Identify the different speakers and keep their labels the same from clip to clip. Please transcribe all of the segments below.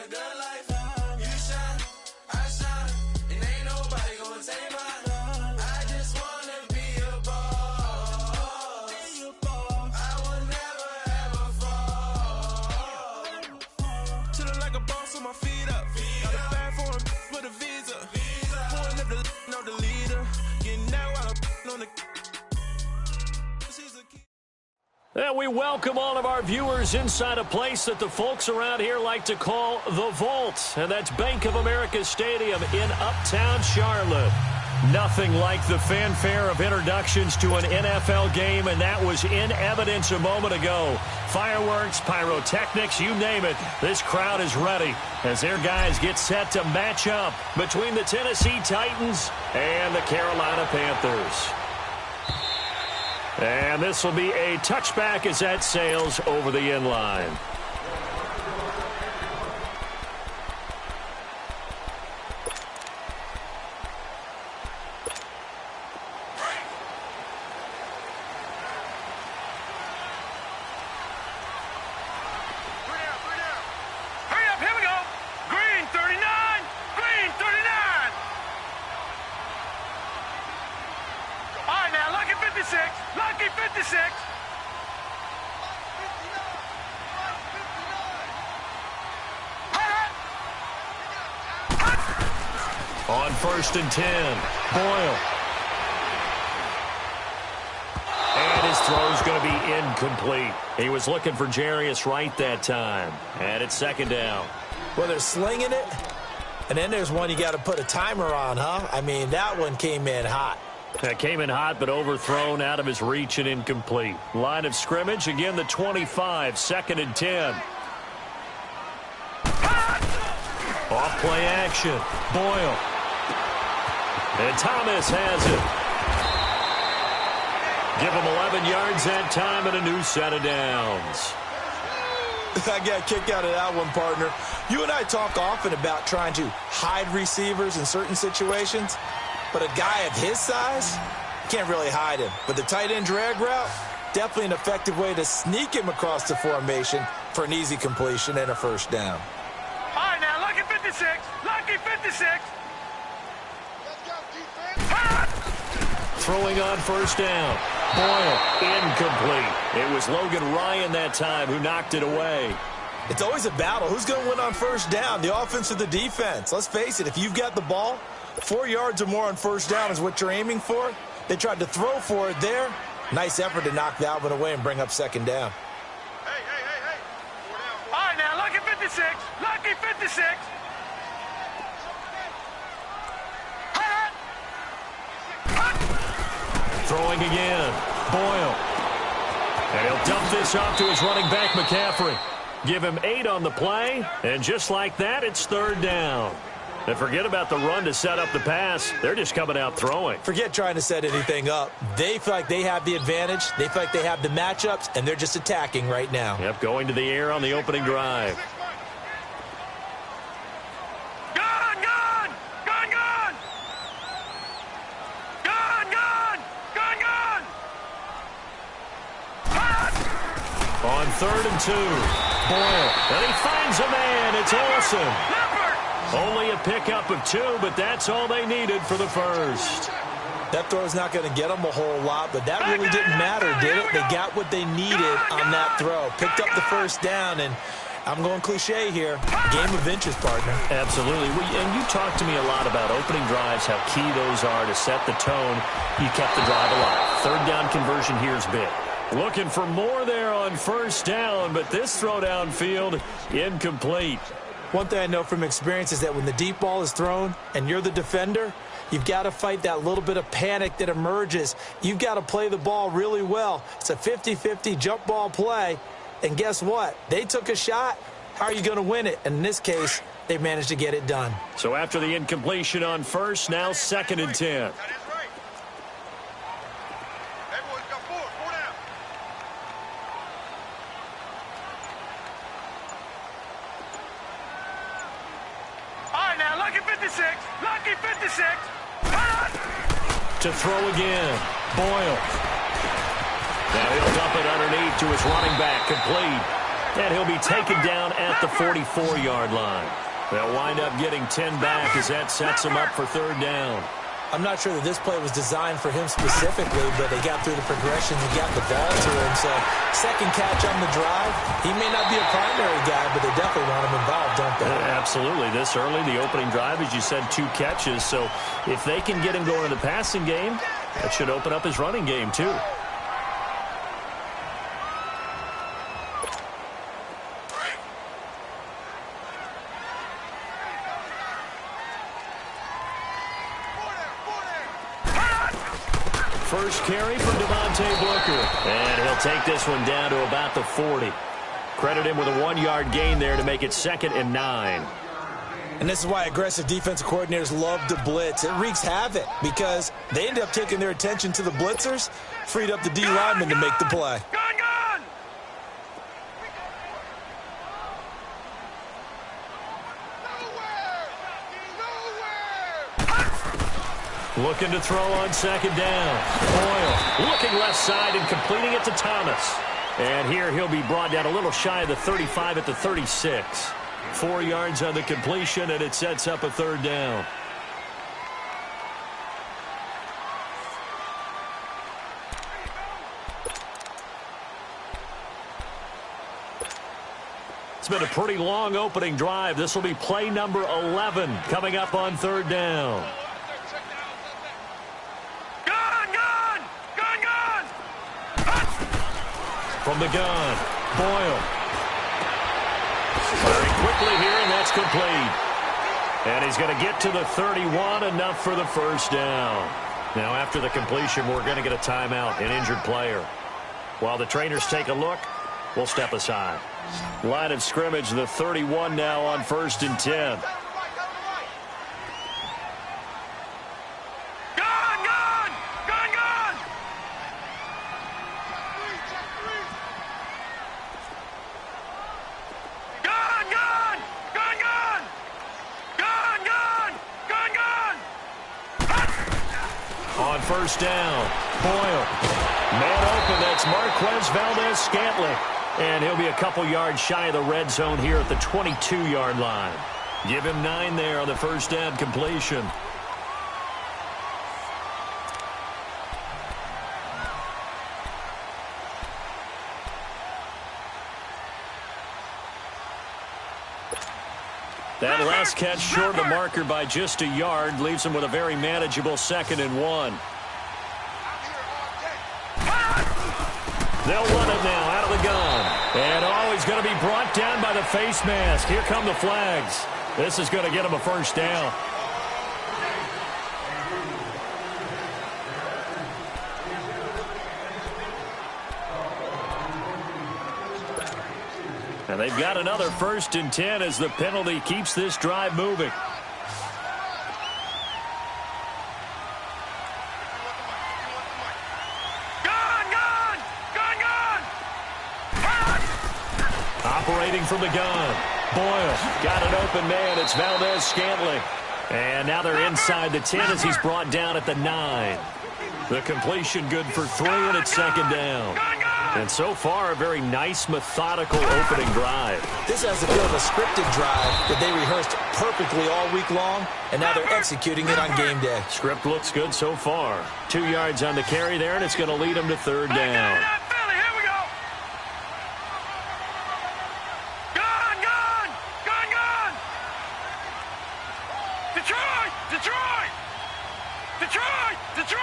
Speaker 1: a good life. You shine, I shine, and ain't nobody gonna take mine. I just wanna be a boss. I will never ever fall. Chillin' like a boss with my feet up. Got a bag for him with a visa. Pulling up the know the leader. Getting out while I'm on the.
Speaker 2: And we welcome all of our viewers inside a place that the folks around here like to call the Vault. And that's Bank of America Stadium in Uptown Charlotte. Nothing like the fanfare of introductions to an NFL game, and that was in evidence a moment ago. Fireworks, pyrotechnics, you name it. This crowd is ready as their guys get set to match up between the Tennessee Titans and the Carolina Panthers. And this will be a touchback as that sails over the end line.
Speaker 3: Hurry up, here we go. Green 39, green 39. All right, now, lucky 56, lucky 56.
Speaker 2: On 1st and 10, Boyle. And his throw's going to be incomplete. He was looking for Jarius Wright that time. And it's 2nd down.
Speaker 4: Well, they're slinging it, and then there's one you got to put a timer on, huh? I mean, that one came in hot.
Speaker 2: That came in hot, but overthrown, out of his reach and incomplete. Line of scrimmage, again the 25, 2nd and 10. Off play action, Boyle. And Thomas has it. Give him 11 yards that time and a new set of downs.
Speaker 4: I got a kick out of that one, partner. You and I talk often about trying to hide receivers in certain situations, but a guy of his size, can't really hide him. But the tight end drag route, definitely an effective way to sneak him across the formation for an easy completion and a 1st down.
Speaker 3: All right, now, lucky 56, lucky 56.
Speaker 2: Throwing on 1st down. Boyle, incomplete. It was Logan Ryan that time who knocked it away.
Speaker 4: It's always a battle. Who's going to win on 1st down, the offense or the defense? Let's face it, if you've got the ball, 4 yards or more on 1st down is what you're aiming for. They tried to throw for it there. Nice effort to knock that one away and bring up 2nd down.
Speaker 3: Hey. All right, now, lucky 56, lucky 56.
Speaker 2: Throwing again. Boyle. And he'll dump this off to his running back, McCaffrey. Give him 8 on the play, and just like that, it's 3rd down. And forget about the run to set up the pass. They're just coming out throwing.
Speaker 4: Forget trying to set anything up. They feel like they have the advantage. They feel like they have the matchups, and they're just attacking right now.
Speaker 2: Yep, going to the air on the opening drive. On 3rd and 2, Boyle, and he finds a man. It's Olsen. Only a pickup of 2, but that's all they needed for the 1st.
Speaker 4: That throw's not going to get them a whole lot, but that really didn't matter, did it? They got what they needed on that throw. Picked up the 1st down, and I'm going cliche here. Game of inches, partner.
Speaker 2: Absolutely. And you talked to me a lot about opening drives, how key those are to set the tone. You kept the drive alive. 3rd down conversion here is big. Looking for more there on 1st down, but this throw downfield, incomplete.
Speaker 4: One thing I know from experience is that when the deep ball is thrown and you're the defender, you've got to fight that little bit of panic that emerges. You've got to play the ball really well. It's a 50-50 jump ball play, and guess what? They took a shot. How are you going to win it? And in this case, they managed to get it done.
Speaker 2: So after the incompletion on 1st, now 2nd and 10.
Speaker 3: Lucky 56.
Speaker 2: To throw again. Boyle. Now he'll dump it underneath to his running back. Complete. And he'll be taken down at the 44-yard line. They'll wind up getting 10 back as that sets him up for third down.
Speaker 4: I'm not sure that this play was designed for him specifically, but they got through the progressions and got the ball to him. So, second catch on the drive. He may not be a primary guy, but they definitely want him involved, don't they?
Speaker 2: Absolutely. This early, the opening drive, as you said, 2 catches. So, if they can get him going in the passing game, that should open up his running game, too. First carry from Devontae Booker. And he'll take this one down to about the 40. Credit him with a 1-yard gain there to make it 2nd and 9.
Speaker 4: And this is why aggressive defensive coordinators love to blitz. It wreaks havoc because they end up taking their attention to the blitzers, freed up the D lineman to make the play.
Speaker 2: Looking to throw on 2nd down. Boyle looking left side and completing it to Thomas. And here he'll be brought down a little shy of the 35 at the 36. 4 yards on the completion, and it sets up a 3rd down. It's been a pretty long opening drive. This will be play number 11 coming up on 3rd down. From the gun, Boyle. Very quickly here, and that's complete. And he's going to get to the 31, enough for the 1st down. Now, after the completion, we're going to get a timeout, an injured player. While the trainers take a look, we'll step aside. Line of scrimmage, the 31 now on 1st and 10. On 1st down, Boyle. Man open, that's Marquez Valdez-Scantling. And he'll be a couple yards shy of the red zone here at the 22-yard line. Give him 9 there on the 1st down completion. That last catch short of the marker by just a yard leaves him with a very manageable 2nd and 1. They'll run it now out of the gun. And he's going to be brought down by the face mask. Here come the flags. This is going to get him a 1st down. And they've got another 1st and 10 as the penalty keeps this drive moving. Operating from the gun. Boyle got an open man. It's Valdez-Scantling. And now they're inside the 10 as he's brought down at the 9. The completion good for 3, and it's 2nd down. And so far, a very nice, methodical opening drive.
Speaker 4: This has the feel of a scripted drive that they rehearsed perfectly all week long, and now they're executing it on game day.
Speaker 2: Script looks good so far. 2 yards on the carry there, and it's going to lead them to 3rd down.
Speaker 3: Detroit!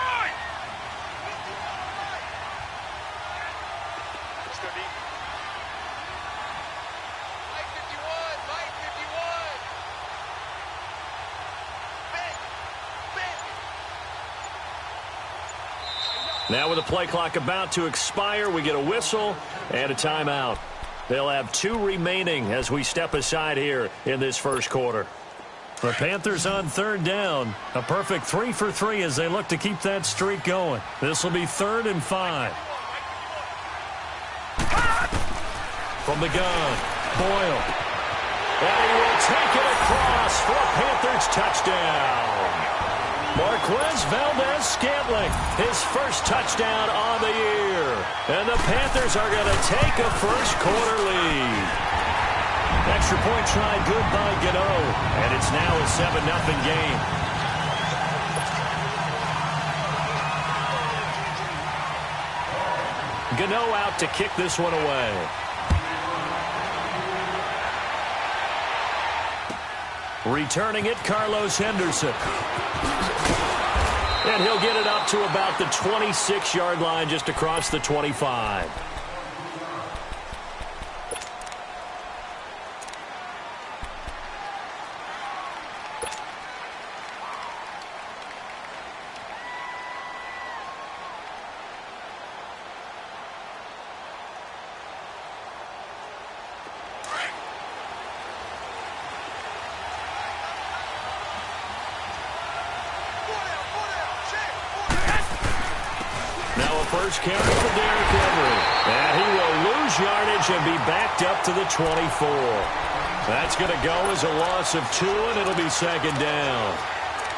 Speaker 2: Now with the play clock about to expire, we get a whistle and a timeout. They'll have 2 remaining as we step aside here in this 1st quarter. The Panthers on 3rd down. A perfect 3 for 3 as they look to keep that streak going. This will be 3rd and 5. From the gun, Boyle. And he will take it across for a Panthers touchdown. Marquez Valdez-Scantling, his first touchdown on the year. And the Panthers are going to take a first-quarter lead. Extra point tried good by Gano, and it's now a 7-0 game. Gano out to kick this one away. Returning it, Carlos Henderson. And he'll get it up to about the 26-yard line, just across the 25. First carry for Derrick Henry. And he will lose yardage and be backed up to the 24. That's going to go as a loss of 2, and it'll be second down.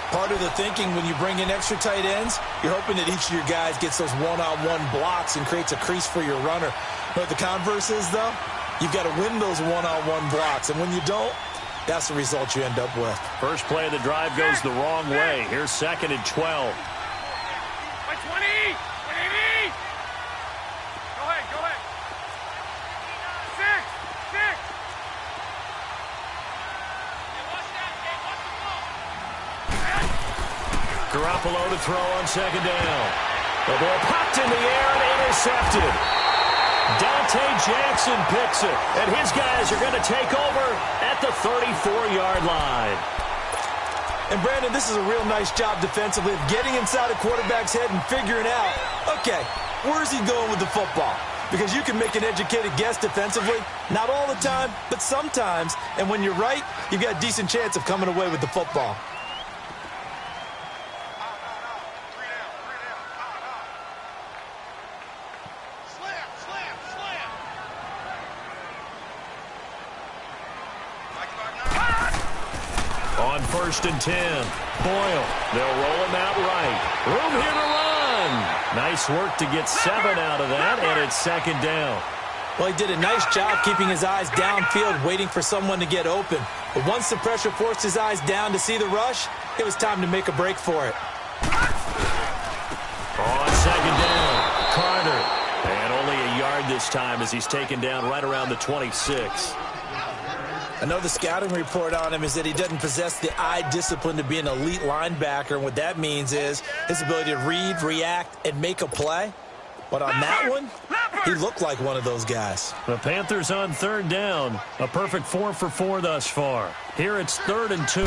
Speaker 4: Part of the thinking when you bring in extra tight ends, you're hoping that each of your guys gets those one-on-one blocks and creates a crease for your runner. But the converse is, though, you've got to win those one-on-one blocks. And when you don't, that's the result you end up with.
Speaker 2: First play of the drive goes the wrong way. Here's 2nd and 12. Garoppolo to throw on 2nd down. The ball popped in the air and intercepted. Dante Jackson picks it, and his guys are going to take over at the 34-yard line.
Speaker 4: And, Brandon, this is a real nice job defensively of getting inside a quarterback's head and figuring out, okay, where's he going with the football? Because you can make an educated guess defensively, not all the time, but sometimes. And when you're right, you've got a decent chance of coming away with the football.
Speaker 2: On 1st and 10, Boyle. They'll roll him out right. Room here to run. Nice work to get 7 out of that, and it's 2nd down.
Speaker 4: Well, he did a nice job keeping his eyes downfield, waiting for someone to get open. But once the pressure forced his eyes down to see the rush, it was time to make a break for it.
Speaker 2: On 2nd down, Carter. And only a yard this time as he's taken down right around the 26.
Speaker 4: I know the scouting report on him is that he doesn't possess the eye discipline to be an elite linebacker. And what that means is his ability to read, react, and make a play. But on that one, he looked like one of those guys.
Speaker 2: The Panthers on 3rd down. A perfect 4 for 4 thus far. Here it's 3rd and 2.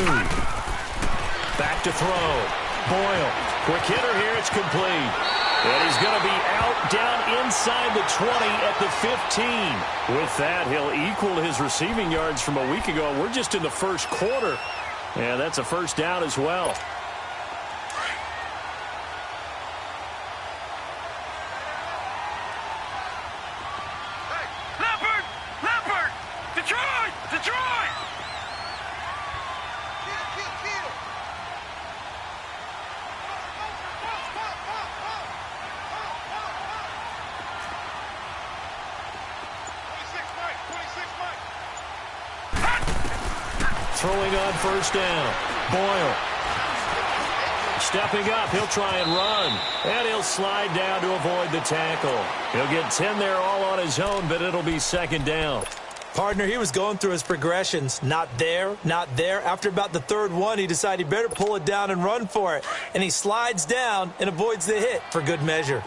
Speaker 2: Back to throw. Boyle. Quick hitter here. It's complete. And he's going to be out down inside the 20 at the 15. With that, he'll equal his receiving yards from a week ago. We're just in the first quarter. And that's a first down as well. Throwing on 1st down. Boyle. Stepping up. He'll try and run. And he'll slide down to avoid the tackle. He'll get 10 there all on his own, but it'll be 2nd down.
Speaker 4: Partner, he was going through his progressions. Not there, not there. After about the 3rd one, he decided he better pull it down and run for it. And he slides down and avoids the hit for good measure.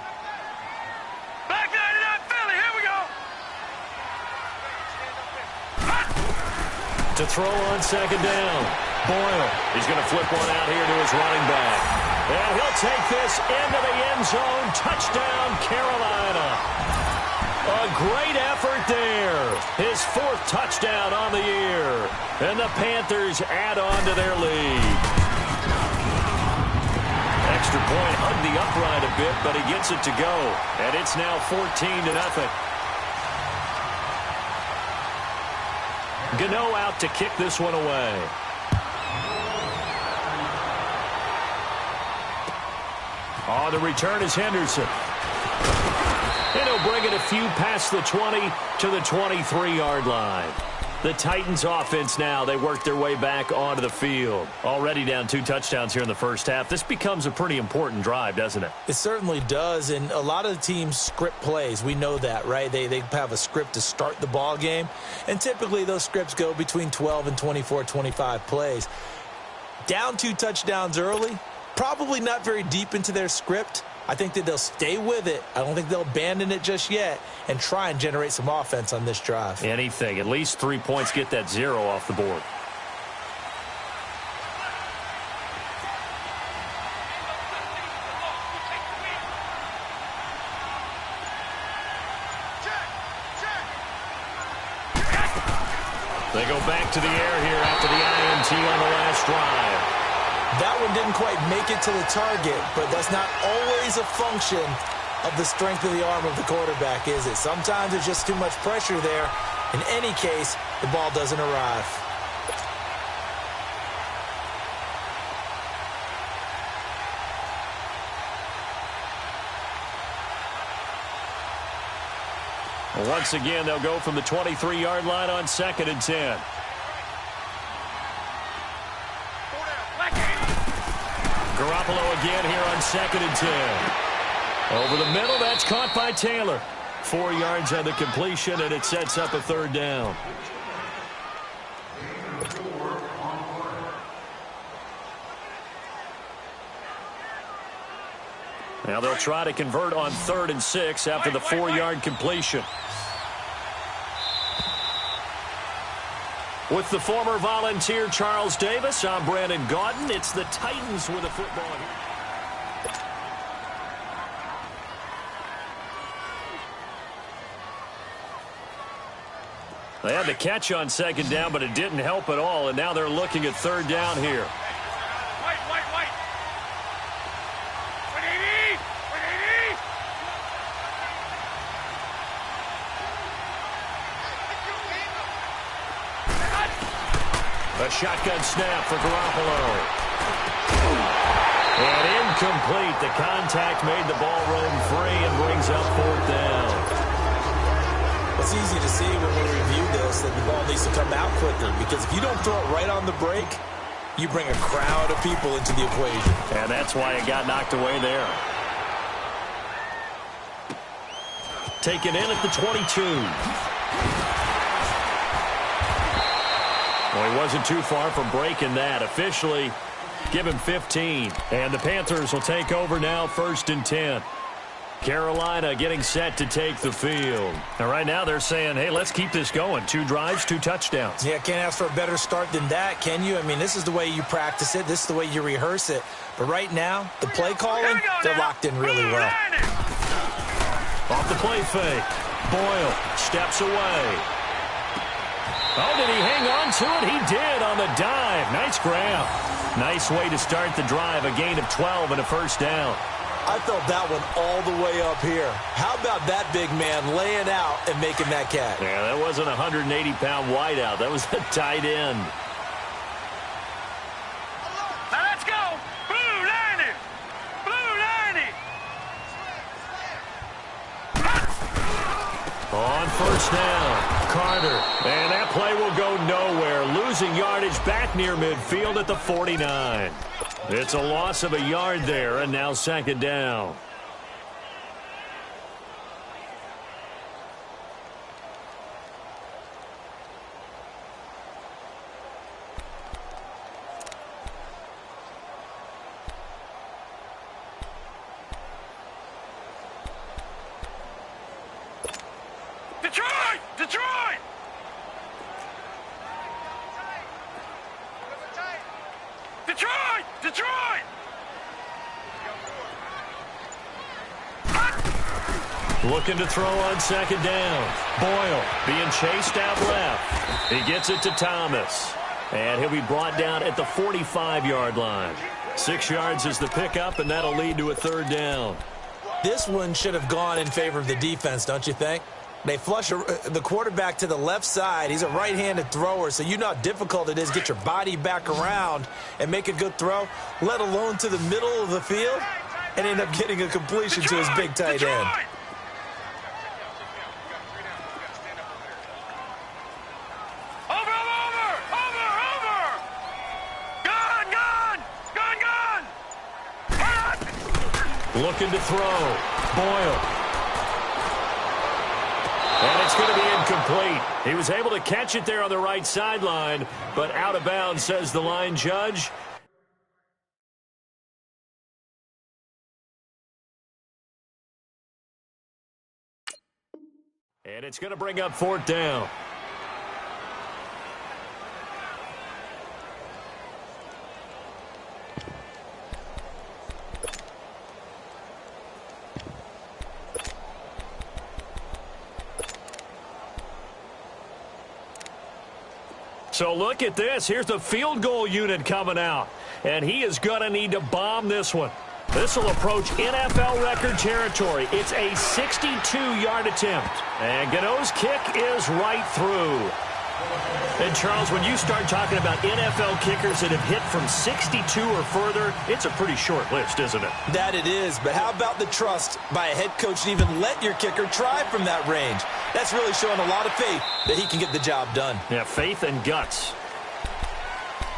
Speaker 3: Back 99 Philly, here we go.
Speaker 2: To throw on 2nd down. Boyle. He's going to flip one out here to his running back. And he'll take this into the end zone. Touchdown, Carolina. A great effort there. His 4th touchdown on the year. And the Panthers add on to their lead. Extra point hugged the upright a bit, but he gets it to go. And it's now 14-0. Gano out to kick this one away. On the return is Henderson. And he'll bring it a few past the 20 to the 23-yard line. The Titans offense now, they work their way back onto the field. Already down 2 touchdowns here in the first half. This becomes a pretty important drive, doesn't it?
Speaker 4: It certainly does, and a lot of the teams script plays. We know that, right? They have a script to start the ball game, and typically those scripts go between 12 and 24, 25 plays. Down 2 touchdowns early, probably not very deep into their script. I think that they'll stay with it. I don't think they'll abandon it just yet and try and generate some offense on this drive.
Speaker 2: Anything. At least 3 points, get that 0 off the board. They go back to the air here after the INT on the last drive.
Speaker 4: That one didn't quite make it to the target, but that's not always a function of the strength of the arm of the quarterback, is it? Sometimes there's just too much pressure there. In any case, the ball doesn't arrive.
Speaker 2: Once again, they'll go from the 23-yard line on 2nd and 10. Garoppolo again here on 2nd and 10. Over the middle, that's caught by Taylor. 4 yards on the completion, and it sets up a 3rd down. Now they'll try to convert on 3rd and 6 after the 4-yard completion. With the former Volunteer Charles Davis, I'm Brandon Gaudin. It's the Titans with a football here. They had the catch on 2nd down, but it didn't help at all, and now they're looking at 3rd down here. A shotgun snap for Garoppolo. And incomplete. The contact made the ball roam free and brings up 4th down.
Speaker 4: It's easy to see when we review this that the ball needs to come out quicker, because if you don't throw it right on the break, you bring a crowd of people into the equation.
Speaker 2: And that's why it got knocked away there. Taken in at the 22. Well, he wasn't too far from breaking that. Officially, give him 15. And the Panthers will take over now, 1st and 10. Carolina getting set to take the field. And right now they're saying, hey, let's keep this going. 2 drives, 2 touchdowns.
Speaker 4: Yeah, can't ask for a better start than that, can you? I mean, this is the way you practice it. This is the way you rehearse it. But right now, the play calling, they're locked in really well.
Speaker 2: Off the play fake. Boyle steps away. Oh, did he hang on to it? He did on the dive. Nice grab. Nice way to start the drive. A gain of 12 and a 1st down.
Speaker 4: I felt that one all the way up here. How about that big man laying out and making that catch?
Speaker 2: Yeah, that wasn't a 180-pound wideout. That was a tight end.
Speaker 3: Now let's go. Blue line. Blue line.
Speaker 2: On 1st down. Carter, and that play will go nowhere. Losing yardage back near midfield at the 49. It's a loss of a yard there, and now 2nd down.
Speaker 3: Detroit! Detroit! Detroit! Detroit!
Speaker 2: Looking to throw on 2nd down. Boyle being chased out left. He gets it to Thomas. And he'll be brought down at the 45-yard line. 6 yards is the pickup, and that'll lead to a 3rd down.
Speaker 4: This one should have gone in favor of the defense, don't you think? They flush the quarterback to the left side. He's a right-handed thrower, so you know how difficult it is to get your body back around and make a good throw, let alone to the middle of the field. and end up getting a completion to his big tight end.
Speaker 2: Looking to throw. Boyle. And it's going to be incomplete. He was able to catch it there on the right sideline, but out of bounds, says the line judge. And it's going to bring up 4th down. So look at this. Here's the field goal unit coming out. And he is going to need to bomb this one. This will approach NFL record territory. It's a 62-yard attempt. And Gano's kick is right through. And, Charles, when you start talking about NFL kickers that have hit from 62 or further, it's a pretty short list, isn't it?
Speaker 4: That it is, but how about the trust by a head coach to even let your kicker try from that range? That's really showing a lot of faith that he can get the job done.
Speaker 2: Yeah, faith and guts.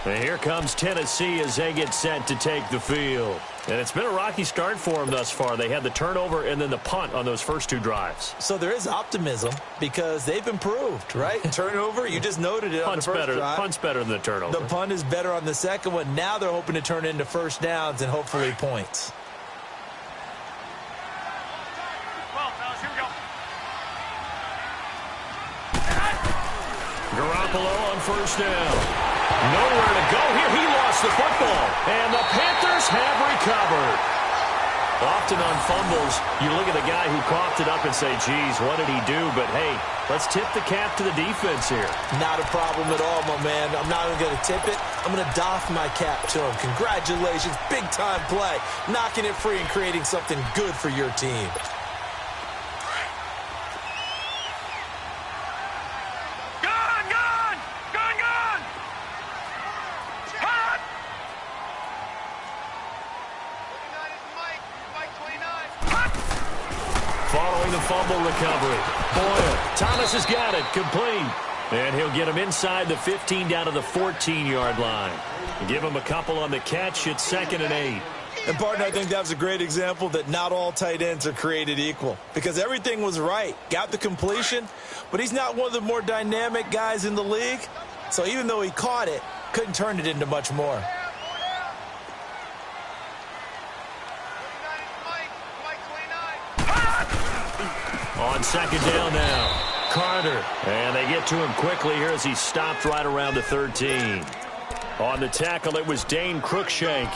Speaker 2: And here comes Tennessee as they get set to take the field. And it's been a rocky start for them thus far. They had the turnover and then the punt on those first 2 drives.
Speaker 4: So there is optimism because they've improved, right? Turnover, you just noted it on the first drive.
Speaker 2: Punt's better than the turnover.
Speaker 4: The punt is better on the second one. Now they're hoping to turn into first downs and hopefully points.
Speaker 2: Garoppolo on first down. Nowhere to go here. He lost the football. And the Panthers have recovered. Often on fumbles, you look at the guy who coughed it up and say, geez, what did he do? But, hey, let's tip the cap to the defense here.
Speaker 4: Not a problem at all, my man. I'm not even going to tip it. I'm going to doff my cap to him. Congratulations. Big-time play. Knocking it free and creating something good for your team.
Speaker 2: Following the fumble recovery. Boyle. Thomas has got it. Complete. And he'll get him inside the 15 down to the 14-yard line. Give him a couple on the catch. It's 2nd and 8.
Speaker 4: And, partner, I think that was a great example that not all tight ends are created equal because everything was right. Got the completion, but he's not one of the more dynamic guys in the league. So even though he caught it, couldn't turn it into much more.
Speaker 2: On 2nd down now, Carter. And they get to him quickly here as he stopped right around the 13. On the tackle, it was Dane Cruikshank.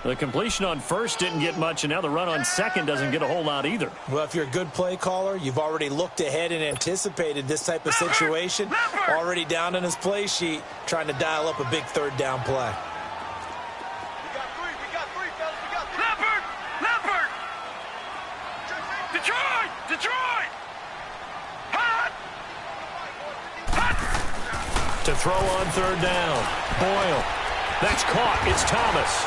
Speaker 2: The completion on first didn't get much, and now the run on second doesn't get a whole lot either.
Speaker 4: Well, if you're a good play caller, you've already looked ahead and anticipated this type of situation. Already down on his play sheet, trying to dial up a big 3rd down play.
Speaker 2: To throw on 3rd down. Boyle. That's caught. It's Thomas.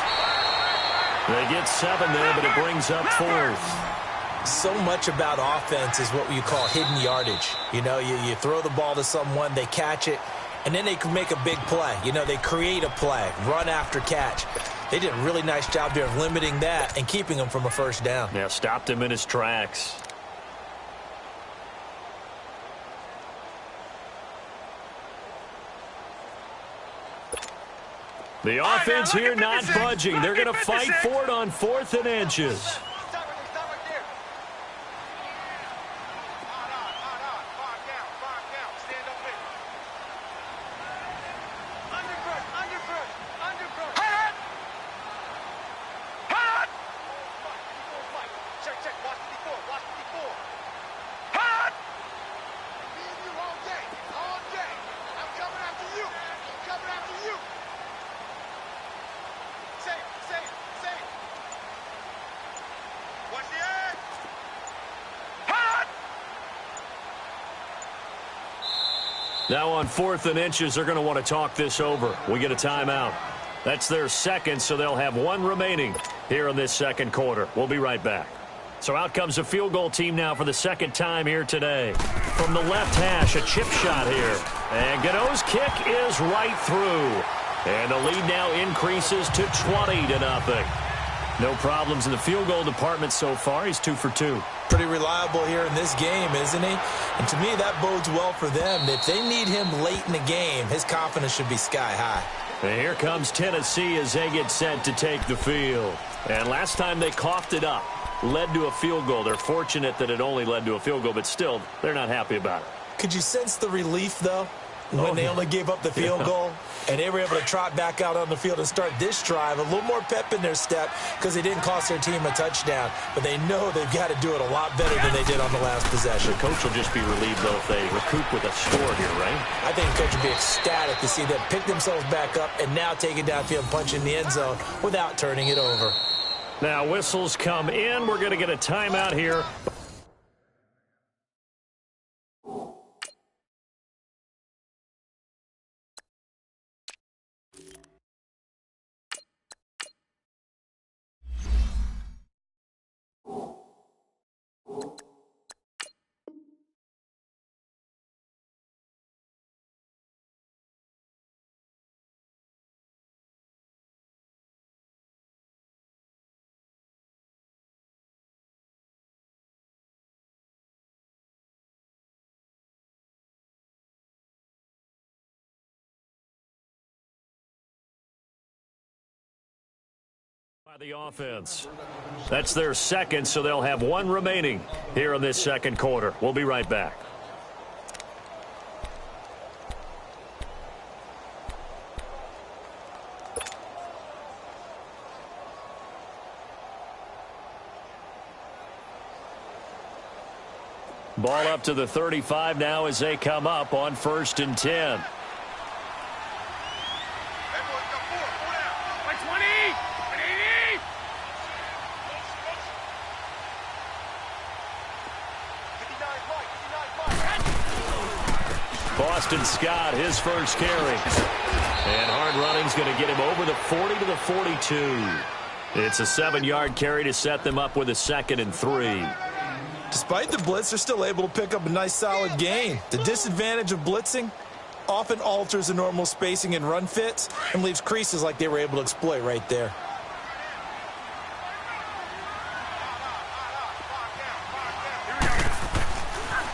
Speaker 2: They get 7 there, but it brings up 4th.
Speaker 4: So much about offense is what you call hidden yardage. You know, you throw the ball to someone, they catch it, and then they can make a big play. You know, they create a play, run after catch. They did a really nice job there of limiting that and keeping him from a first down.
Speaker 2: Yeah, stopped him in his tracks. The offense here not budging. They're going to fight for it on 4th and inches. Now on 4th and inches, they're going to want to talk this over. We get a timeout. That's their second, so they'll have one remaining here in this second quarter. We'll be right back. So out comes a field goal team now for the second time here today. From the left hash, a chip shot here. And Gano's kick is right through. And the lead now increases to 20-0. No problems in the field goal department so far. He's 2 for 2.
Speaker 4: Pretty reliable here in this game, isn't he? And to me, that bodes well for them. If they need him late in the game, his confidence should be sky high.
Speaker 2: And here comes Tennessee as they get set to take the field. And last time they coughed it up, led to a field goal. They're fortunate that it only led to a field goal, but still, they're not happy about it.
Speaker 4: Could you sense the relief, though, when they only gave up the field goal? And they were able to trot back out on the field and start this drive. A little more pep in their step because they didn't cost their team a touchdown. But they know they've got to do it a lot better than they did on the last possession.
Speaker 2: The coach will just be relieved, though, if they recoup with a score here, right?
Speaker 4: I think the coach will be ecstatic to see them pick themselves back up and now take it downfield and punch in the end zone without turning it over.
Speaker 2: Now whistles come in. We're going to get a timeout here. By the offense. That's their second, so they'll have one remaining here in this second quarter. We'll be right back. Ball up to the 35 now as they come up on 1st and 10. Boston Scott, his first carry. And hard running's going to get him over the 40 to the 42. It's a 7-yard carry to set them up with a 2nd and 3.
Speaker 4: Despite the blitz, they're still able to pick up a nice solid gain. The disadvantage of blitzing often alters the normal spacing and run fits and leaves creases like they were able to exploit right there.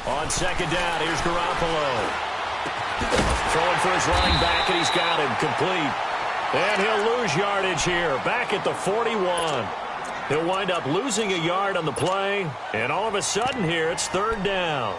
Speaker 2: On 2nd down, here's Garoppolo. Throwing for his running back, and he's got him complete. And he'll lose yardage here, back at the 41. He'll wind up losing a yard on the play, and all of a sudden here, it's 3rd down.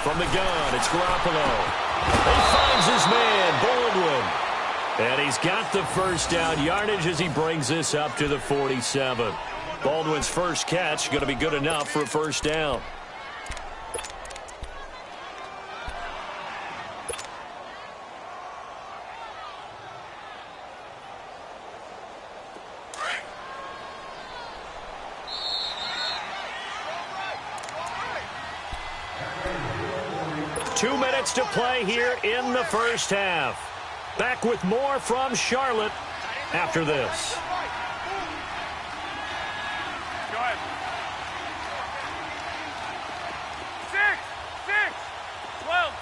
Speaker 2: From the gun, it's Garoppolo. He finds his man, Baldwin. And he's got the first down yardage as he brings this up to the 47. Baldwin's first catch going to be good enough for a first down. To play here in the first half. Back with more from Charlotte after this.
Speaker 3: Go ahead. 6, 12.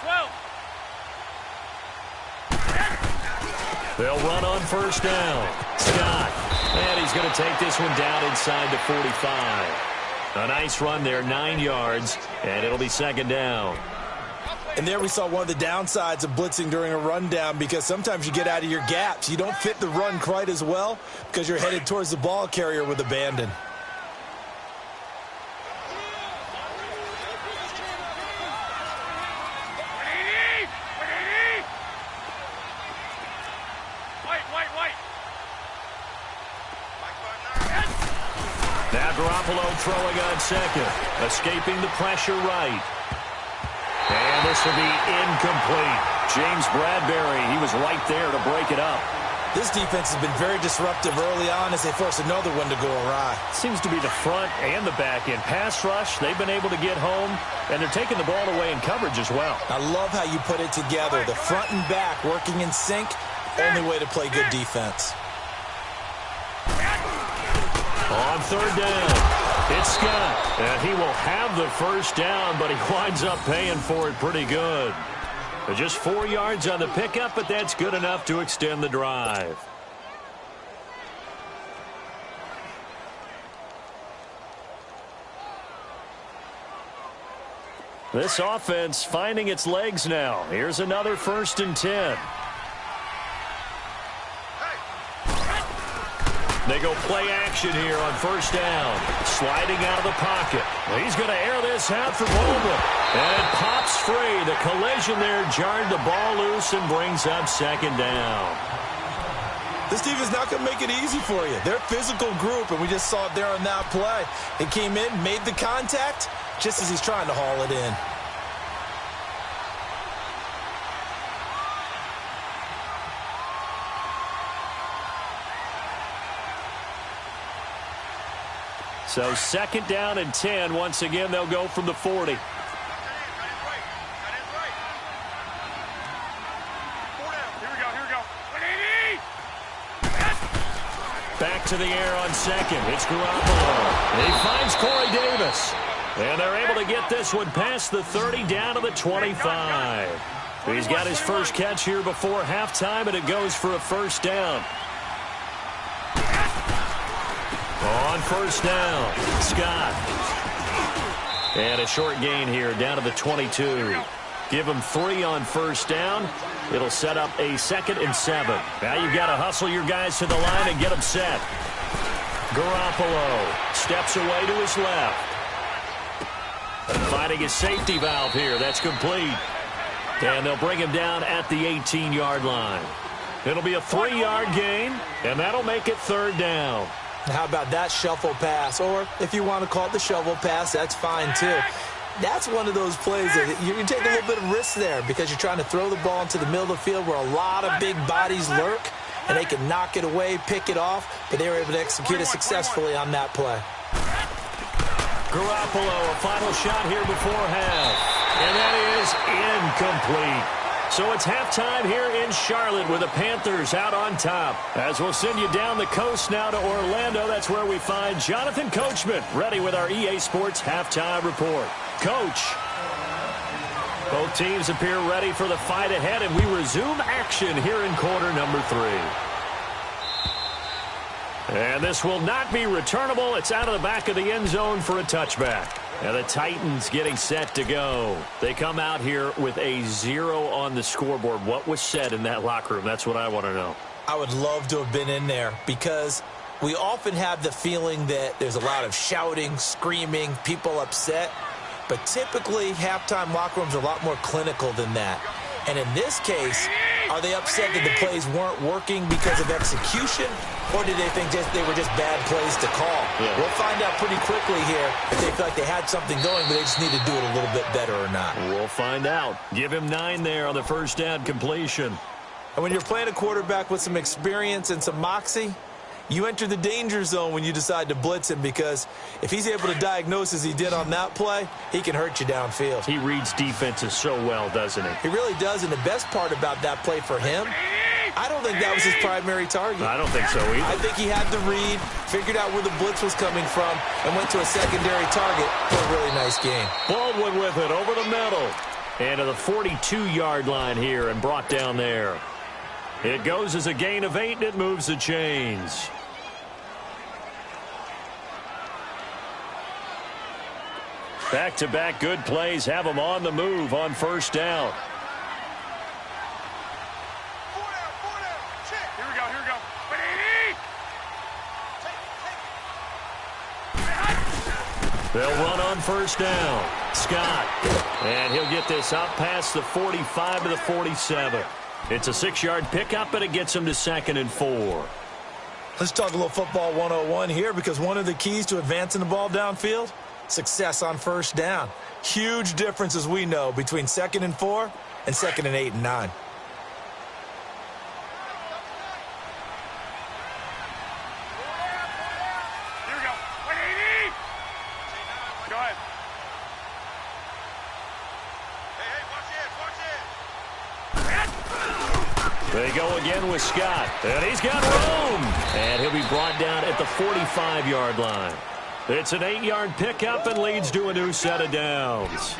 Speaker 2: They'll run on first down. Scott. And he's going to take this one down inside the 45. A nice run there, 9 yards, and it'll be 2nd down.
Speaker 4: And there we saw one of the downsides of blitzing during a rundown, because sometimes you get out of your gaps. You don't fit the run quite as well because you're headed towards the ball carrier with abandon.
Speaker 2: Garoppolo throwing on second. Escaping the pressure right. And this will be incomplete. James Bradbury, he was right there to break it up.
Speaker 4: This defense has been very disruptive early on as they force another one to go awry.
Speaker 2: Seems to be the front and the back end. Pass rush, they've been able to get home, and they're taking the ball away in coverage as well.
Speaker 4: I love how you put it together. The front and back working in sync, only way to play good defense.
Speaker 2: On third down, it's Scott, and he will have the first down, but he winds up paying for it pretty good. Just 4 yards on the pickup, but that's good enough to extend the drive. This offense finding its legs now. Here's another 1st and 10. They go play action here on 1st down. Sliding out of the pocket. He's going to air this out for Baldwin. And it pops free. The collision there jarred the ball loose and brings up 2nd down.
Speaker 4: This team is not going to make it easy for you. They're a physical group, and we just saw it there on that play. He came in, made the contact, just as he's trying to haul it in.
Speaker 2: So 2nd down and 10. Once again, they'll go from the 40. Back to the air on 2nd. It's Garoppolo. He finds Corey Davis. And they're able to get this one past the 30 down to the 25. He's got his first catch here before halftime, and it goes for a 1st down. On 1st down, Scott. And a short gain here down to the 22. Give him 3 on 1st down. It'll set up a 2nd and 7. Now you've got to hustle your guys to the line and get them set. Garoppolo steps away to his left. Finding his safety valve here. That's complete. And they'll bring him down at the 18-yard line. It'll be a 3-yard gain, and that'll make it 3rd down.
Speaker 4: How about that shuffle pass? Or if you want to call it the shovel pass, that's fine too. That's one of those plays that you can take a little bit of risk there because you're trying to throw the ball into the middle of the field where a lot of big bodies lurk, and they can knock it away, pick it off, but they were able to execute it successfully on that play.
Speaker 2: Garoppolo, a final shot here before half, and that is incomplete. So it's halftime here in Charlotte with the Panthers out on top. As we'll send you down the coast now to Orlando, that's where we find Jonathan Coachman ready with our EA Sports halftime report. Coach, both teams appear ready for the fight ahead, and we resume action here in quarter number 3. And this will not be returnable. It's out of the back of the end zone for a touchback. And the Titans getting set to go. They come out here with a 0 on the scoreboard. What was said in that locker room? That's what I want to know.
Speaker 4: I would love to have been in there because we often have the feeling that there's a lot of shouting, screaming, people upset. But typically, halftime locker rooms are a lot more clinical than that. And in this case, are they upset that the plays weren't working because of execution? Or did they think they were just bad plays to call? Yeah. We'll find out pretty quickly here if they feel like they had something going, but they just need to do it a little bit better or not.
Speaker 2: We'll find out. Give him 9 there on the 1st down completion.
Speaker 4: And when you're playing a quarterback with some experience and some moxie, you enter the danger zone when you decide to blitz him because if he's able to diagnose as he did on that play, he can hurt you downfield.
Speaker 2: He reads defenses so well, doesn't he?
Speaker 4: He really does, and the best part about that play for him, I don't think that was his primary target.
Speaker 2: I don't think so either.
Speaker 4: I think he had the read, figured out where the blitz was coming from, and went to a secondary target for a really nice game.
Speaker 2: Baldwin with it over the middle. And to the 42-yard line here and brought down there. It goes as a gain of 8, and it moves the chains. Back-to-back good plays have them on the move on 1st down.
Speaker 3: Here we go.
Speaker 2: They'll run on 1st down. Scott. And he'll get this up past the 45 to the 47. It's a 6-yard pickup, and it gets him to 2nd and 4.
Speaker 4: Let's talk a little football 101 here, because one of the keys to advancing the ball downfield, success on first down. Huge difference, as we know, between 2nd and 4 and 2nd and 8 and 9.
Speaker 3: Here we go. 180. Go ahead.
Speaker 2: They go again with Scott, and he's got room. And he'll be brought down at the 45-yard line. It's an 8-yard pickup and leads to a new set of downs.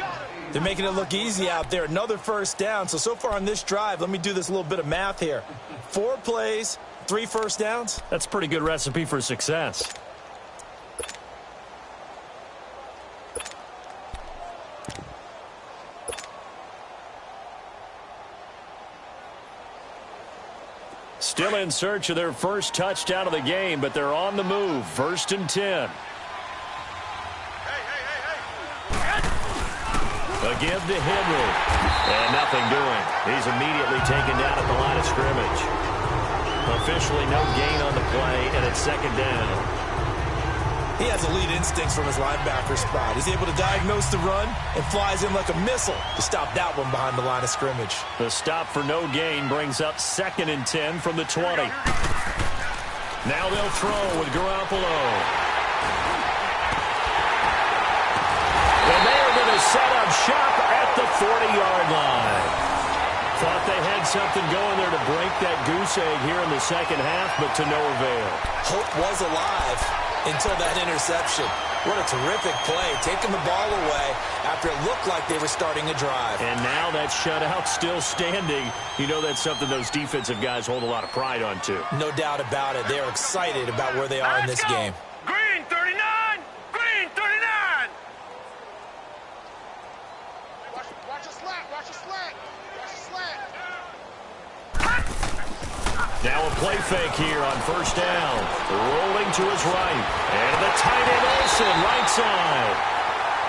Speaker 4: They're making it look easy out there. Another first down. So far on this drive, let me do this little bit of math here. 4 plays, 3 first downs.
Speaker 2: That's a pretty good recipe for success. Still in search of their first touchdown of the game, but they're on the move. 1st and 10. A give to Henry. And nothing doing. He's immediately taken down at the line of scrimmage. Officially no gain on the play, and it's 2nd down.
Speaker 4: He has elite instincts from his linebacker spot. He's able to diagnose the run and flies in like a missile to stop that one behind the line of scrimmage.
Speaker 2: The stop for no gain brings up 2nd and 10 from the 20. Now they'll throw with Garoppolo. And they are going to set up shop at the 40-yard line. Thought they had something going there to break that goose egg here in the second half, but to no avail.
Speaker 4: Hope was alive until that interception. What a terrific play, taking the ball away after it looked like they were starting a drive.
Speaker 2: And now that shutout still standing. You know that's something those defensive guys hold a lot of pride on, too.
Speaker 4: No doubt about it. They're excited about where they are in this game.
Speaker 3: Green 39. Green 39. Watch a slant. Watch a slant. Watch a slant.
Speaker 2: Now a play fake here on 1st down. Rolling to his right. And the tight end Olsen, right side.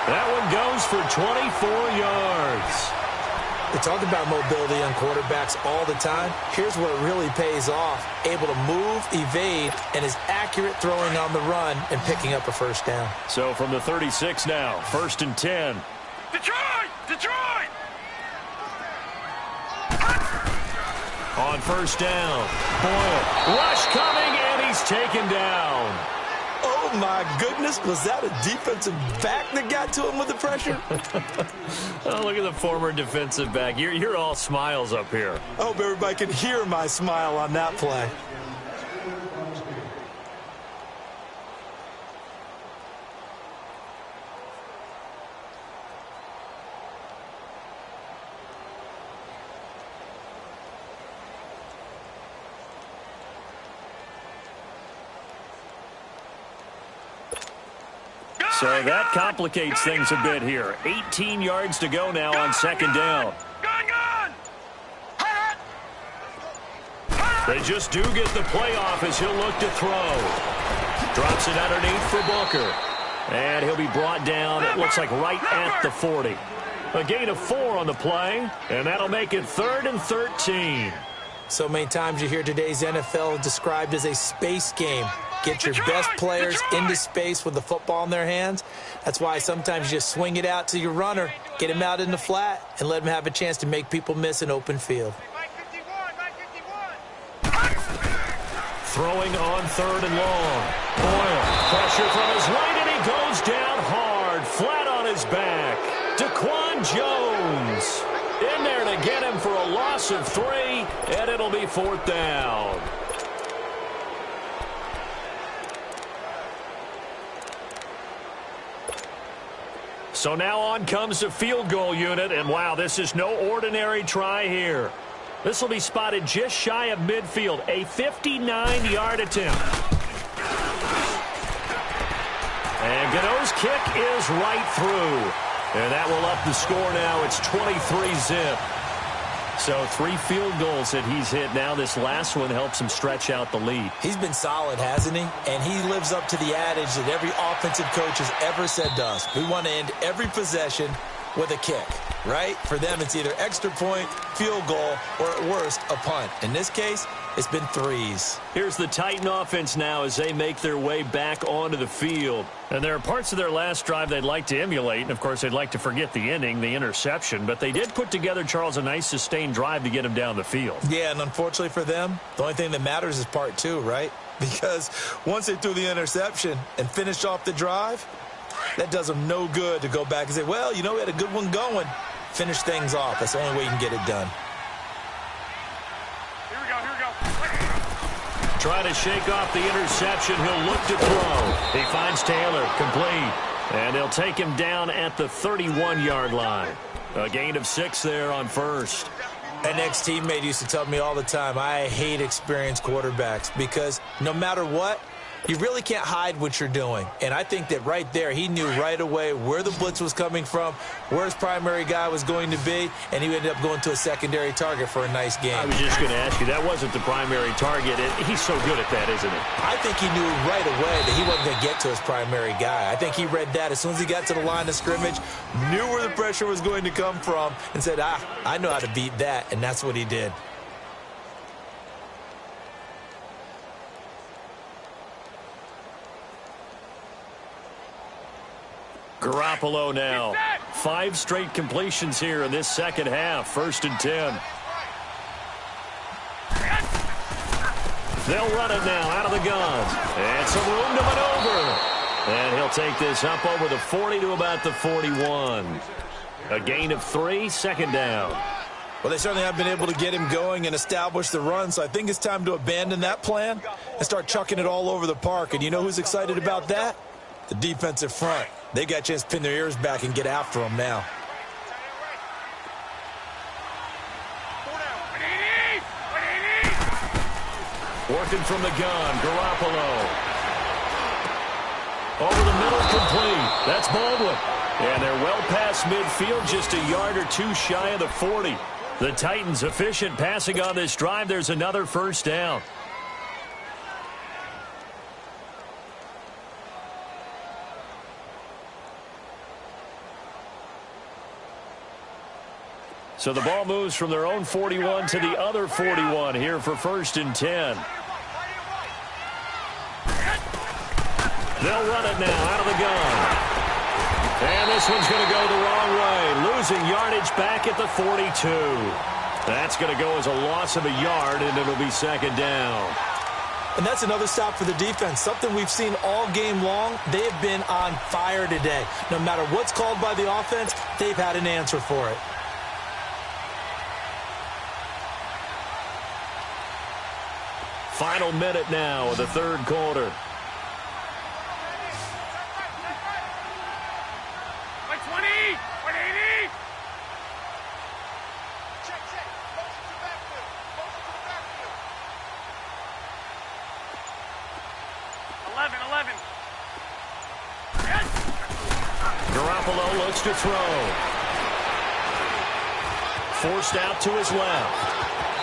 Speaker 2: That one goes for 24 yards.
Speaker 4: They talk about mobility on quarterbacks all the time. Here's where it really pays off. Able to move, evade, and is accurate throwing on the run and picking up a first down.
Speaker 2: So from the 36 now, 1st and 10.
Speaker 3: Detroit! Detroit!
Speaker 2: On 1st down, Boyle, rush coming, and he's taken down.
Speaker 4: Oh, my goodness. Was that a defensive back that got to him with the pressure?
Speaker 2: Oh, look at the former defensive back. You're all smiles up here.
Speaker 4: I hope everybody can hear my smile on that play.
Speaker 2: So that complicates things a bit here. 18 yards to go now on 2nd down. They just do get the play off as he'll look to throw. Drops it underneath for Booker. And he'll be brought down, it looks like right at the 40. A gain of 4 on the play, and that'll make it 3rd and 13.
Speaker 4: So many times you hear today's NFL described as a space game. Get your best players into space with the football in their hands. That's why sometimes you just swing it out to your runner, get him out in the flat, and let him have a chance to make people miss an open field.
Speaker 2: Throwing on 3rd and long. Boyle, pressure from his right, and he goes down hard, flat on his back. Daquan Jones in there to get him for a loss of 3, and it'll be 4th down. So now on comes the field goal unit, and wow, this is no ordinary try here. This will be spotted just shy of midfield, a 59-yard attempt. And Gano's kick is right through. And that will up the score now. It's 23-zip. So 3 field goals that he's hit. Now this last one helps him stretch out the lead.
Speaker 4: He's been solid, hasn't he? And he lives up to the adage that every offensive coach has ever said to us. We want to end every possession with a kick, right? For them, it's either extra point, field goal, or at worst, a punt. In this case, it's been threes.
Speaker 2: Here's the Titan offense now as they make their way back onto the field. And there are parts of their last drive they'd like to emulate. And, of course, they'd like to forget the ending, the interception. But they did put together, Charles, a nice sustained drive to get him down the field.
Speaker 4: Yeah, and unfortunately for them, the only thing that matters is part two, right? Because once they threw the interception and finished off the drive, that does them no good to go back and say, well, you know, we had a good one going. Finish things off. That's the only way you can get it done.
Speaker 3: Here we go.
Speaker 2: Trying to shake off the interception. He'll look to throw. He finds Taylor, complete. And they'll take him down at the 31-yard line. A gain of 6 there on first.
Speaker 4: An ex-teammate used to tell me all the time, I hate experienced quarterbacks because no matter what, you really can't hide what you're doing. And I think that right there, he knew right away where the blitz was coming from, where his primary guy was going to be, and he ended up going to a secondary target for a nice game.
Speaker 2: I was just going to ask you, that wasn't the primary target. He's so good at that, isn't he?
Speaker 4: I think he knew right away that he wasn't going to get to his primary guy. I think he read that as soon as he got to the line of scrimmage, knew where the pressure was going to come from, and said, I know how to beat that, and that's what he did.
Speaker 2: Garoppolo now. 5 straight completions here in this second half. 1st and 10. They'll run it now out of the gun. And some room to maneuver. And he'll take this up over the 40 to about the 41. A gain of 3, 2nd down.
Speaker 4: Well, they certainly have been able to get him going and establish the run, so I think it's time to abandon that plan and start chucking it all over the park. And you know who's excited about that? The defensive front. They got a chance to pin their ears back and get after him now.
Speaker 2: Working from the gun, Garoppolo. Over the middle, complete. That's Baldwin. And they're well past midfield, just a yard or 2 shy of the 40. The Titans efficient passing on this drive. There's another 1st down. So the ball moves from their own 41 to the other 41 here for 1st and 10. They'll run it now out of the gun. And this one's going to go the wrong way. Losing yardage back at the 42. That's going to go as a loss of a yard, and it'll be 2nd down.
Speaker 4: And that's another stop for the defense. Something we've seen all game long. They have been on fire today. No matter what's called by the offense, they've had an answer for it.
Speaker 2: Final minute now of the 3rd quarter.
Speaker 3: Like 20, 180. Check. Motion to backfield. Motion to backfield. 11. Yes.
Speaker 2: Garoppolo looks to throw. Forced out to his left.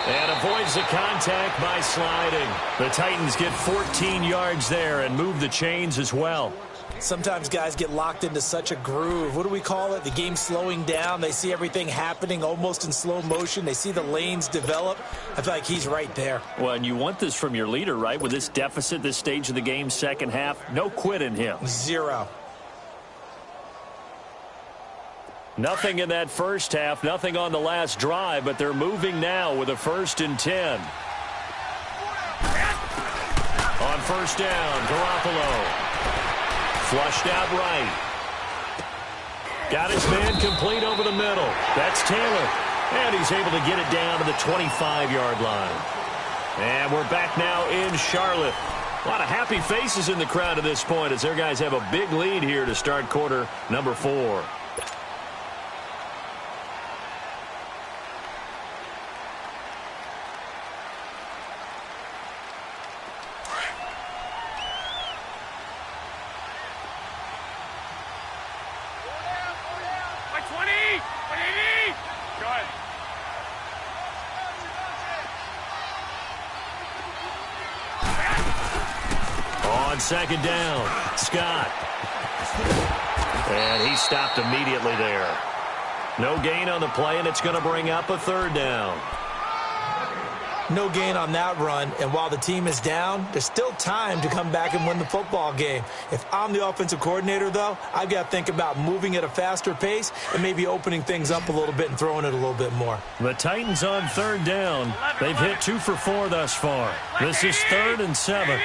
Speaker 2: And avoids the contact by sliding. The Titans get 14 yards there and move the chains as well.
Speaker 4: Sometimes guys get locked into such a groove. What do we call it? The game slowing down. They see everything happening almost in slow motion. They see the lanes develop. I feel like he's right there.
Speaker 2: Well, and you want this from your leader, right? With this deficit, this stage of the game, second half, no quit in him.
Speaker 4: 0.
Speaker 2: Nothing in that first half, nothing on the last drive, but they're moving now with a 1st and 10. On 1st down, Garoppolo. Flushed out right. Got his man complete over the middle. That's Taylor. And he's able to get it down to the 25-yard line. And we're back now in Charlotte. A lot of happy faces in the crowd at this point as their guys have a big lead here to start quarter number 4. On 2nd down, Scott. And he stopped immediately there. No gain on the play, and it's going to bring up a third down.
Speaker 4: No gain on that run, and while the team is down, there's still time to come back and win the football game. If I'm the offensive coordinator, though, I've got to think about moving at a faster pace and maybe opening things up a little bit and throwing it a little bit more.
Speaker 2: The Titans on third down. They've hit 2 for 4 thus far. This is 3rd and 7.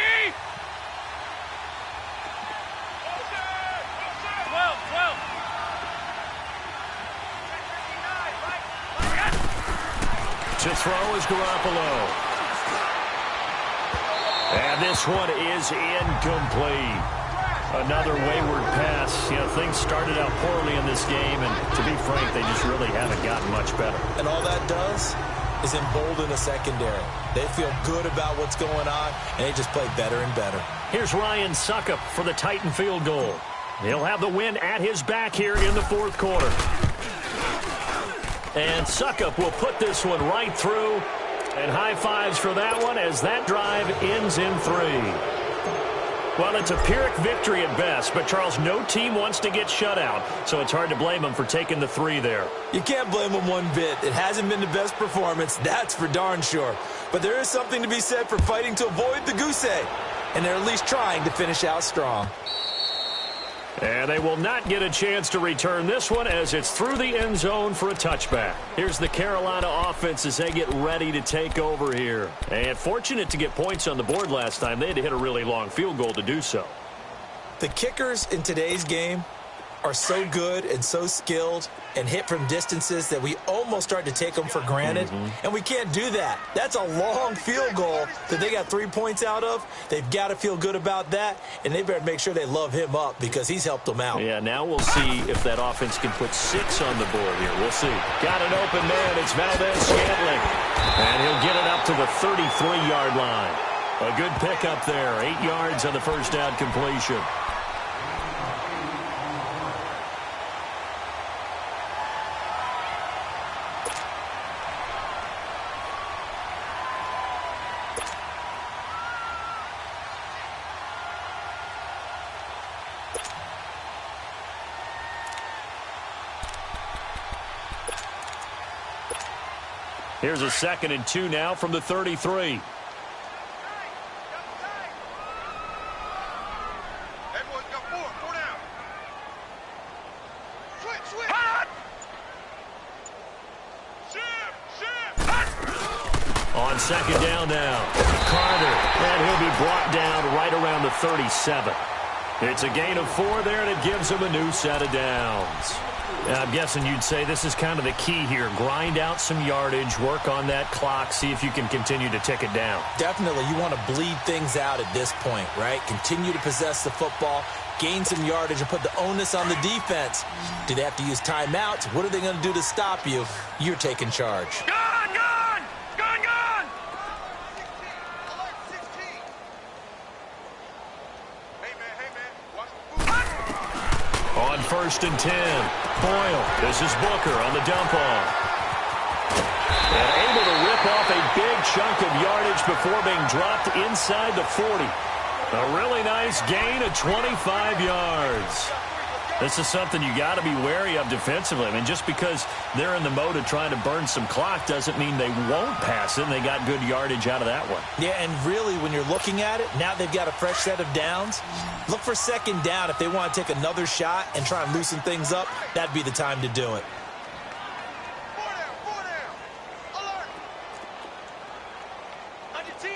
Speaker 2: To throw is Garoppolo. And this one is incomplete. Another wayward pass. You know, things started out poorly in this game, and to be frank, they just really haven't gotten much better.
Speaker 4: And all that does is embolden the secondary. They feel good about what's going on, and they just play better and better.
Speaker 2: Here's Ryan Suckup for the Titan field goal. He'll have the win at his back here in the 4th quarter. And Suckup will put this one right through. And high fives for that one as that drive ends in 3. Well, it's a Pyrrhic victory at best, but, Charles, no team wants to get shut out, so it's hard to blame them for taking the 3 there.
Speaker 4: You can't blame them one bit. It hasn't been the best performance, that's for darn sure. But there is something to be said for fighting to avoid the goose egg, and they're at least trying to finish out strong.
Speaker 2: And they will not get a chance to return this one as it's through the end zone for a touchback. Here's the Carolina offense as they get ready to take over here. And fortunate to get points on the board last time. They had to hit a really long field goal to do so.
Speaker 4: The kickers in today's game are so good and so skilled and hit from distances that we almost start to take them for granted. And we can't do that. That's a long field goal that they got 3 points out of. They've got to feel good about that, and they better make sure they love him up because he's helped them out.
Speaker 2: Yeah, now we'll see if that offense can put 6 on the board here. We'll see. Got an open man. It's Valdez-Scantling. And he'll get it up to the 33-yard line. A good pickup there. 8 yards on the first down completion. Here's a 2nd and 2 now from the 33. On 2nd down now, Carter, and he'll be brought down right around the 37. It's a gain of 4 there, and it gives him a new set of downs. I'm guessing you'd say this is kind of the key here. Grind out some yardage, work on that clock, see if you can continue to tick it down.
Speaker 4: Definitely, you want to bleed things out at this point, right? Continue to possess the football, gain some yardage, and put the onus on the defense. Do they have to use timeouts? What are they going to do to stop you? You're taking charge.
Speaker 3: Gone, gone! Gone, gone! Hey, man, watch the food.
Speaker 2: On 1st and 10, Boyle. This is Booker on the dump off. And able to rip off a big chunk of yardage before being dropped inside the 40. A really nice gain of 25 yards. This is something you got to be wary of defensively. I mean, just because they're in the mode of trying to burn some clock doesn't mean they won't pass it. And they got good yardage out of that one.
Speaker 4: Yeah, and really, when you're looking at it, now they've got a fresh set of downs. Look for 2nd down. If they want to take another shot and try and loosen things up, that'd be the time to do it.
Speaker 3: Four down. Alert. Under 10,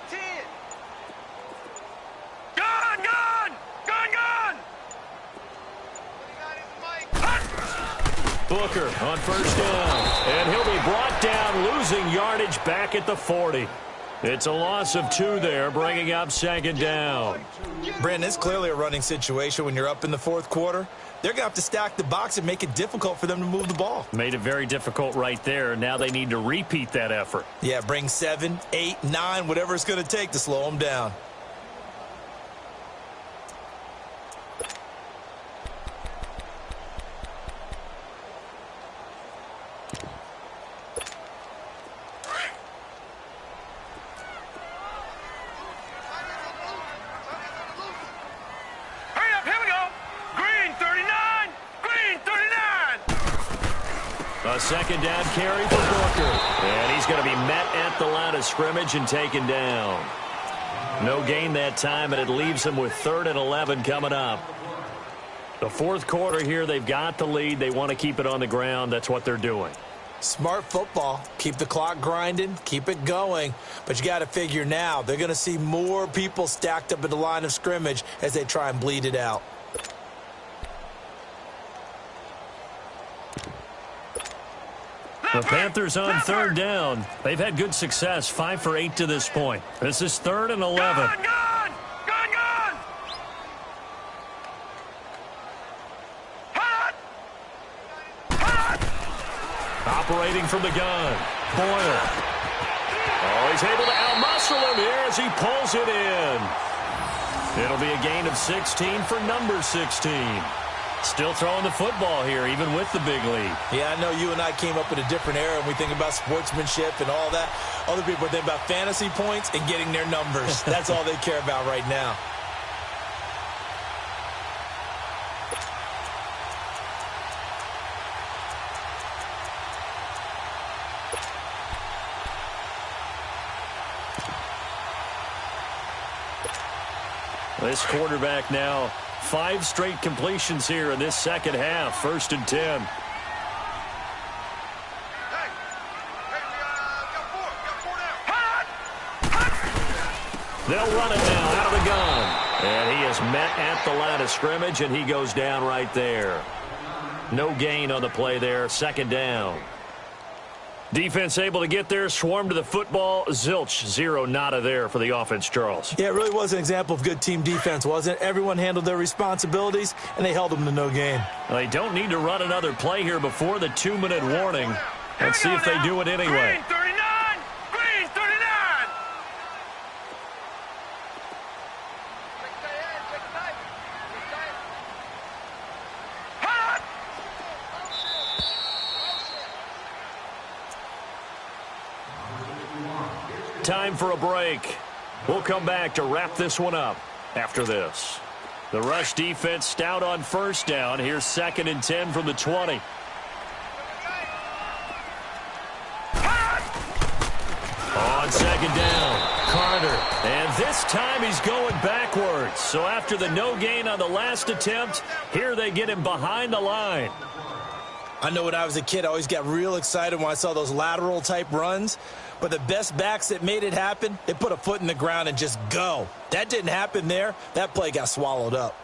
Speaker 3: 10. Gone, gone! Gone, gone!
Speaker 2: Booker on 1st down. And he'll be brought down, losing yardage back at the 40. It's a loss of 2 there, bringing up 2nd down.
Speaker 4: Brandon, it's clearly a running situation when you're up in the 4th quarter. They're going to have to stack the box and make it difficult for them to move the ball.
Speaker 2: Made it very difficult right there. Now they need to repeat that effort.
Speaker 4: Yeah, bring 7, 8, 9, whatever it's going to take to slow them down.
Speaker 2: A second down carry for Booker. And he's going to be met at the line of scrimmage and taken down. No gain that time, and it leaves him with 3rd and 11 coming up. The fourth quarter here, they've got the lead. They want to keep it on the ground. That's what they're doing.
Speaker 4: Smart football. Keep the clock grinding. Keep it going. But you got to figure now, they're going to see more people stacked up at the line of scrimmage as they try and bleed it out.
Speaker 2: The Panthers on 3rd down. They've had good success, 5 for 8 to this point. This is 3rd and 11.
Speaker 3: Gone!
Speaker 2: Operating from the gun. Boyle. Oh, he's able to out-muscle him here as he pulls it in. It'll be a gain of 16 for number 16. Still throwing the football here, even with the big lead.
Speaker 4: Yeah, I know you and I came up in a different era, and we think about sportsmanship and all that. Other people think about fantasy points and getting their numbers. That's all they care about right now.
Speaker 2: This quarterback now, 5 straight completions here in this second half. 1st and 10.
Speaker 3: Hey, we got 4 down.
Speaker 2: They'll run it now out of the gun. And he is met at the line of scrimmage, and he goes down right there. No gain on the play there. 2nd down. Defense able to get there, swarm to the football. Zilch, 0 nada there for the offense, Charles.
Speaker 4: Yeah, it really was an example of good team defense, wasn't it? Everyone handled their responsibilities, and they held them to no gain.
Speaker 2: They don't need to run another play here before the 2-minute warning. Let's see if they do it anyway.
Speaker 3: Green 39! Green 39! Hot!
Speaker 2: Time for a break. We'll come back to wrap this one up after this. The rush defense stout on 1st down. Here's 2nd and 10 from the 20. On 2nd down, Carter. And this time he's going backwards. So after the no gain on the last attempt, here they get him behind the line.
Speaker 4: I know when I was a kid, I always got real excited when I saw those lateral-type runs. But the best backs that made it happen, they put a foot in the ground and just go. That didn't happen there. That play got swallowed up.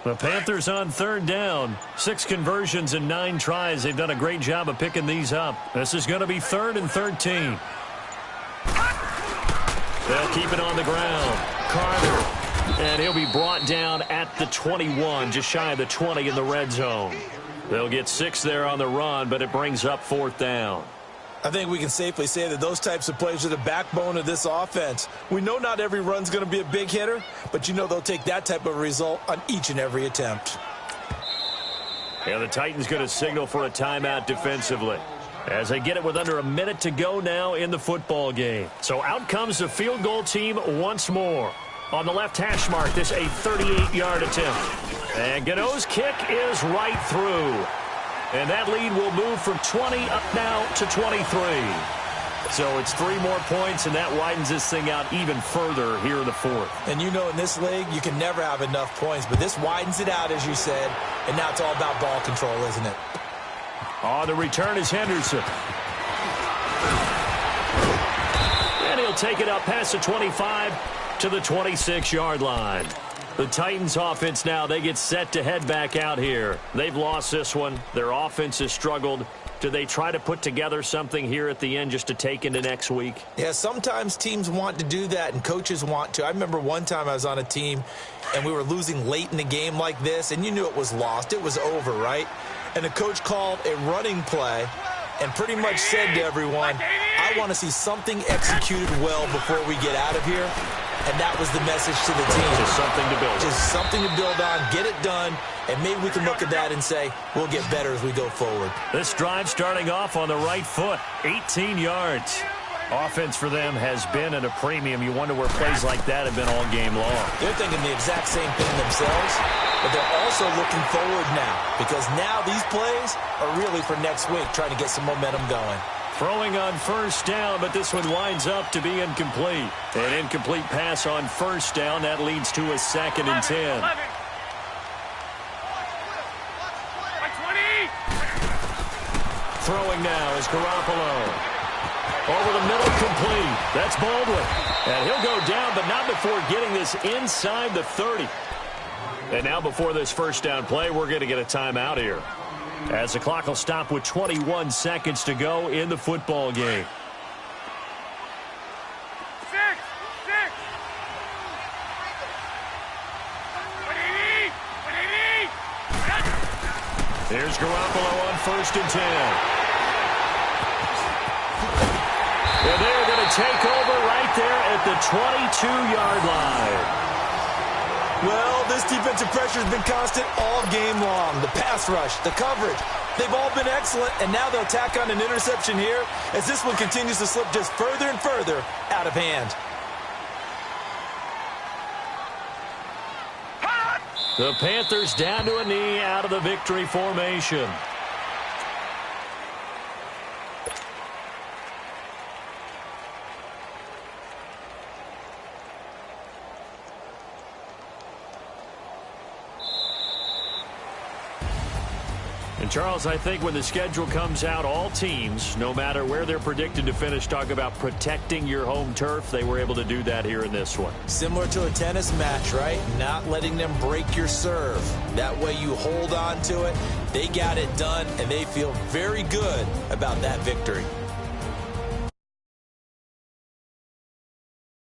Speaker 2: The Panthers on 3rd down. 6 conversions and 9 tries. They've done a great job of picking these up. This is going to be 3rd and 13. They'll keep it on the ground. Carter. And he'll be brought down at the 21, just shy of the 20 in the red zone. They'll get 6 there on the run, but it brings up 4th down.
Speaker 4: I think we can safely say that those types of plays are the backbone of this offense. We know not every run's going to be a big hitter, but you know they'll take that type of result on each and every attempt.
Speaker 2: Yeah, the Titans going to signal for a timeout defensively as they get it with under a minute to go now in the football game. So out comes the field goal team once more. On the left hash mark, this a 38-yard attempt. And Gano's kick is right through. And that lead will move from 20 up now to 23. So it's 3 more points, and that widens this thing out even further here in the 4th.
Speaker 4: And you know in this league, you can never have enough points, but this widens it out, as you said, and now it's all about ball control, isn't it?
Speaker 2: On the return is Henderson. And he'll take it up past the 25 to the 26-yard line. The Titans offense now, they get set to head back out here. They've lost this one. Their offense has struggled. Do they try to put together something here at the end just to take into next week?
Speaker 4: Yeah, sometimes teams want to do that and coaches want to. I remember one time I was on a team and we were losing late in the game like this, and you knew it was lost. It was over, right? And the coach called a running play and pretty much said to everyone, I want to see something executed well before we get out of here. And that was the message to the team.
Speaker 2: Just something to build on.
Speaker 4: Just something to build on, get it done, and maybe we can look at that and say, we'll get better as we go forward.
Speaker 2: This drive starting off on the right foot, 18 yards. Offense for them has been at a premium. You wonder where plays like that have been all game long.
Speaker 4: They're thinking the exact same thing themselves, but they're also looking forward now because now these plays are really for next week, trying to get some momentum going.
Speaker 2: Throwing on first down, but this one winds up to be incomplete. An incomplete pass on first down. That leads to a 2nd and 10. Throwing now is Garoppolo. Over the middle, complete. That's Baldwin. And he'll go down, but not before getting this inside the 30. And now before this first down play, we're going to get a timeout here, as the clock will stop with 21 seconds to go in the football game. Here's Garoppolo on 1st and 10. And they're going to take over right there at the 22-yard line.
Speaker 4: Well, this defensive pressure has been constant all game long. The pass rush, the coverage, they've all been excellent, and now they'll tack on an interception here as this one continues to slip just further and further out of hand.
Speaker 2: The Panthers down to a knee out of the victory formation. And Charles, I think when the schedule comes out, all teams, no matter where they're predicted to finish, talk about protecting your home turf. They were able to do that here in this one.
Speaker 4: Similar to a tennis match, right? Not letting them break your serve. That way you hold on to it. They got it done, and they feel very good about that victory.